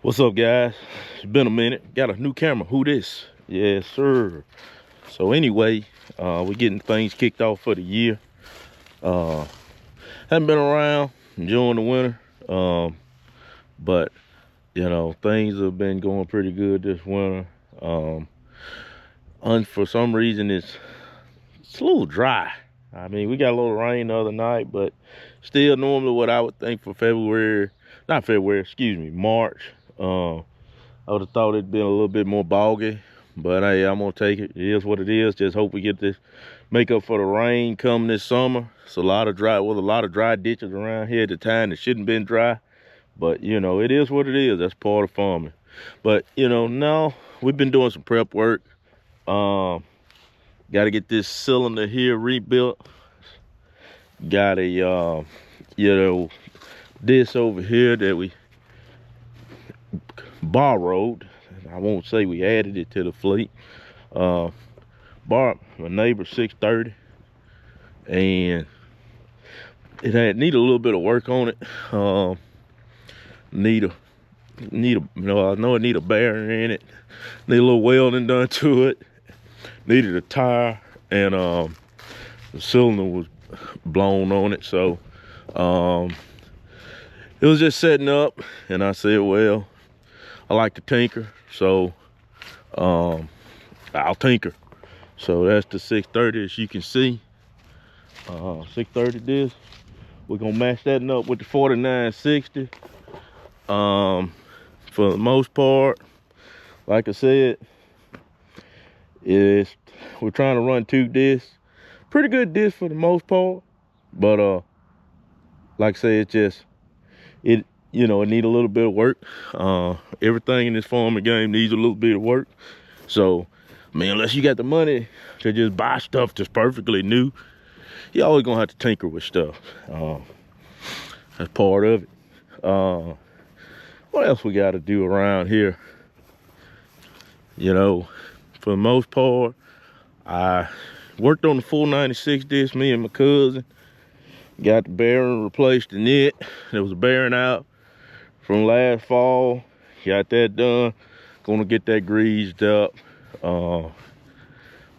What's up, guys? It's been a minute. Got a new camera. Who this? Yes, sir. So anyway, we're getting things kicked off for the year. Uh, haven't been around enjoying the winter, but you know things have been going pretty good this winter. And for some reason, it's a little dry. I mean, we got a little rain the other night, but still normally what I would think for February, not February, excuse me, March. I would have thought it'd been a little bit more boggy, but hey, I'm gonna take it. It is what it is. Just hope we get this make up for the rain come this summer. It's a lot of dry ditches around here at the time that shouldn't been dry. But you know, it is what it is. That's part of farming. But you know, now we've been doing some prep work. Got to get this cylinder here rebuilt. Got a you know, this over here that we borrowed. I won't say we added it to the fleet. Borrowed my neighbor 630, and it need a little bit of work on it. Need a you know, I know it need a bearing in it. Need a little welding done to it. Needed a tire, and the cylinder was blown on it, so it was just setting up. And I said, well, I like to tinker, so I'll tinker. So that's the 630, as you can see. 630 this. We're gonna match that up with the 4960. For the most part, like I said, we're trying to run 2 discs. Pretty good disc for the most part, but like I say, it you know, it need a little bit of work. Everything in this farming game needs a little bit of work. So I mean, unless you got the money to just buy stuff that's perfectly new, you always gonna have to tinker with stuff. That's part of it. What else we got to do around here? You know, for the most part, I worked on the 496 disc, me and my cousin. Got the bearing replaced in it. There was a bearing out from last fall. Got that done. Gonna get that greased up.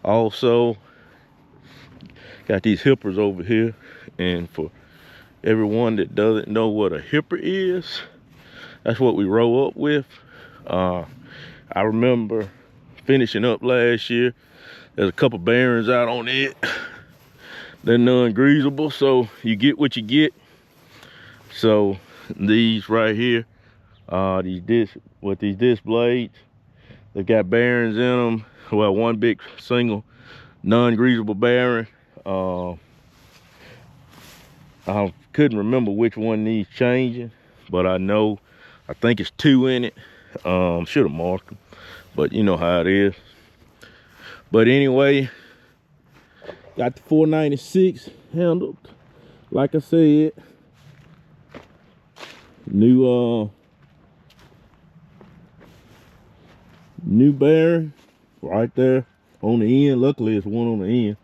Also, got these hippers over here. And for everyone that doesn't know what a hipper is, that's what we roll up with. I remember finishing up last year. There's a couple bearings out on it. They're non-greasable, so you get what you get. So these right here, these disc blades, they've got bearings in them. Well, one big single non-greasable bearing. I couldn't remember which one needs changing, but I think it's 2 in it. Should have marked them, but you know how it is. But anyway, got the 496 handled. Like I said, new bearing right there on the end. Luckily it's one on the end.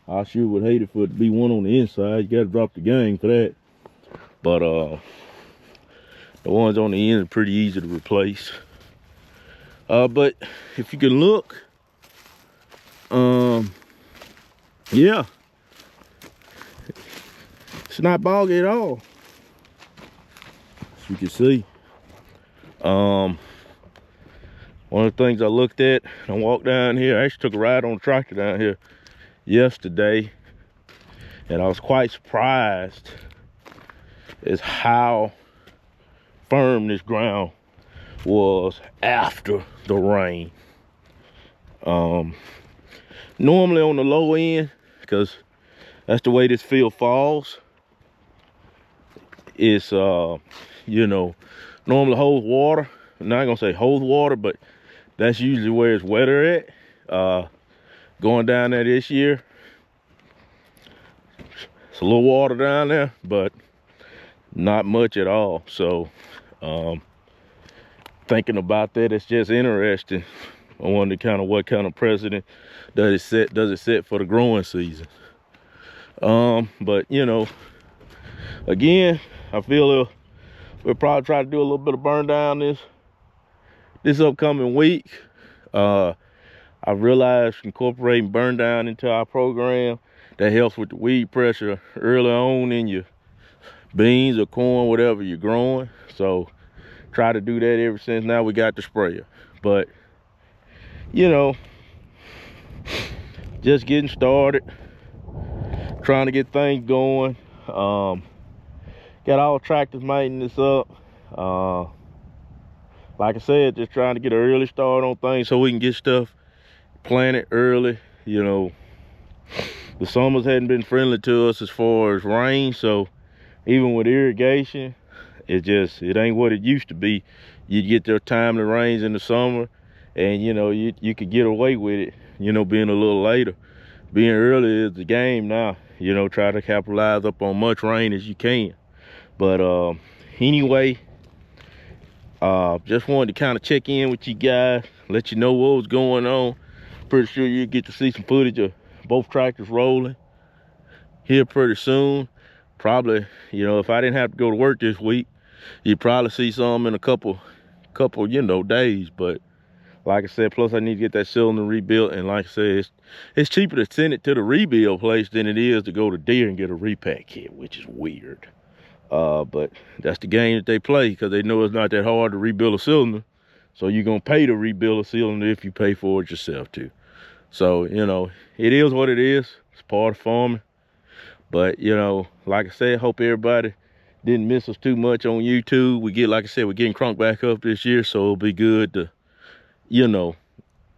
I sure would hate it for it to be one on the inside. You gotta drop the gang for that. But the ones on the end are pretty easy to replace. But if you can look, yeah, it's not boggy at all, as you can see. One of the things I looked at, I walked down here. I actually took a ride on the tractor down here yesterday, and I was quite surprised as how firm this ground was after the rain. Normally on the low end, because that's the way this field falls, it's you know, normally holds water. I'm not gonna say holds water, but that's usually where it's wetter at. Going down there this year, it's a little water down there, but not much at all. So thinking about that, it's just interesting. I wonder what kind of precedent does it set for the growing season. But you know, again, I feel we'll probably try to do a little bit of burn down this this upcoming week, I realized incorporating burn down into our program that helps with the weed pressure early on in your beans or corn, whatever you're growing. So try to do that ever since now we got the sprayer. But you know, just getting started, trying to get things going. Got all tractors maintenance up. Like I said, just trying to get an early start on things so we can get stuff planted early. You know, the summers hadn't been friendly to us as far as rain, so even with irrigation, it ain't what it used to be. You'd get your timely rains in the summer, and you know, you could get away with it, you know, being a little later. Being early is the game now. You know, try to capitalize up on much rain as you can. But anyway, just wanted to kind of check in with you guys, let you know what was going on. Pretty sure you get to see some footage of both tractors rolling here pretty soon. Probably, you know, if I didn't have to go to work this week, you'd probably see some in a couple, you know, days. But like I said, plus I need to get that cylinder rebuilt, and like I said, it's cheaper to send it to the rebuild place than it is to go to Deere and get a repack kit, which is weird. But that's the game that they play, because they know it's not that hard to rebuild a cylinder. So you're gonna pay to rebuild a cylinder if you pay for it yourself too. So, you know, it is what it is. It's part of farming. But, you know, like I said, hope everybody didn't miss us too much on YouTube. Like I said, we're getting crunked back up this year, so it'll be good to, you know,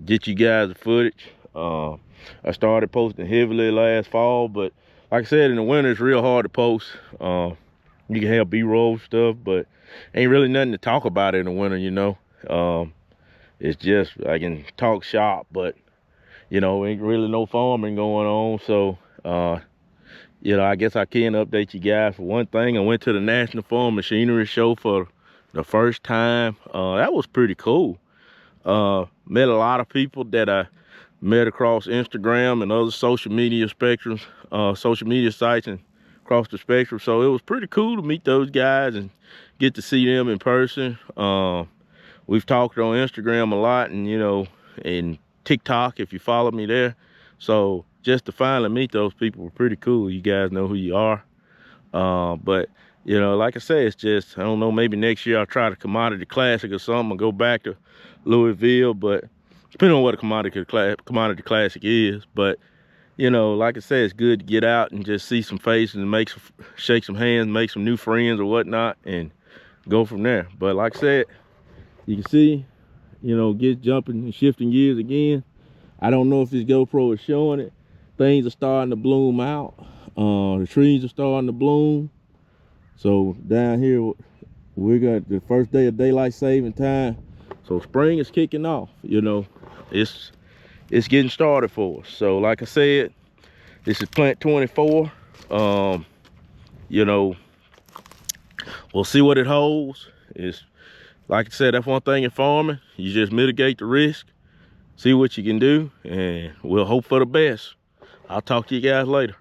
get you guys the footage. I started posting heavily last fall, but like I said, in the winter, it's real hard to post. You can have B-roll stuff, but ain't really nothing to talk about in the winter, you know. It's just, I can talk shop, but, you know, ain't really no farming going on. So, you know, I guess I can update you guys. For one thing, I went to the National Farm Machinery Show for the first time. That was pretty cool. Met a lot of people that I met across Instagram and other social media spectrums, social media sites and across the spectrum. So it was pretty cool to meet those guys and get to see them in person. We've talked on Instagram a lot, and you know, and TikTok if you follow me there. So just to finally meet those people were pretty cool. You guys know who you are. But you know, like I say, it's just, I don't know, maybe next year I'll try the Commodity Classic or something and go back to Louisville, but depending on what a Commodity Classic is. But you know, like I said, it's good to get out and just see some faces and shake some hands, make some new friends or whatnot, and go from there. But like I said, you can see, you know, get jumping and shifting gears again. I don't know if this GoPro is showing it. Things are starting to bloom out. The trees are starting to bloom. So down here, we got the first day of daylight saving time. So spring is kicking off, you know. It's getting started for us. So like I said, this is plant 24. You know, we'll see what it holds. It's like I said, that's one thing in farming. You just mitigate the risk, see what you can do, and we'll hope for the best. I'll talk to you guys later.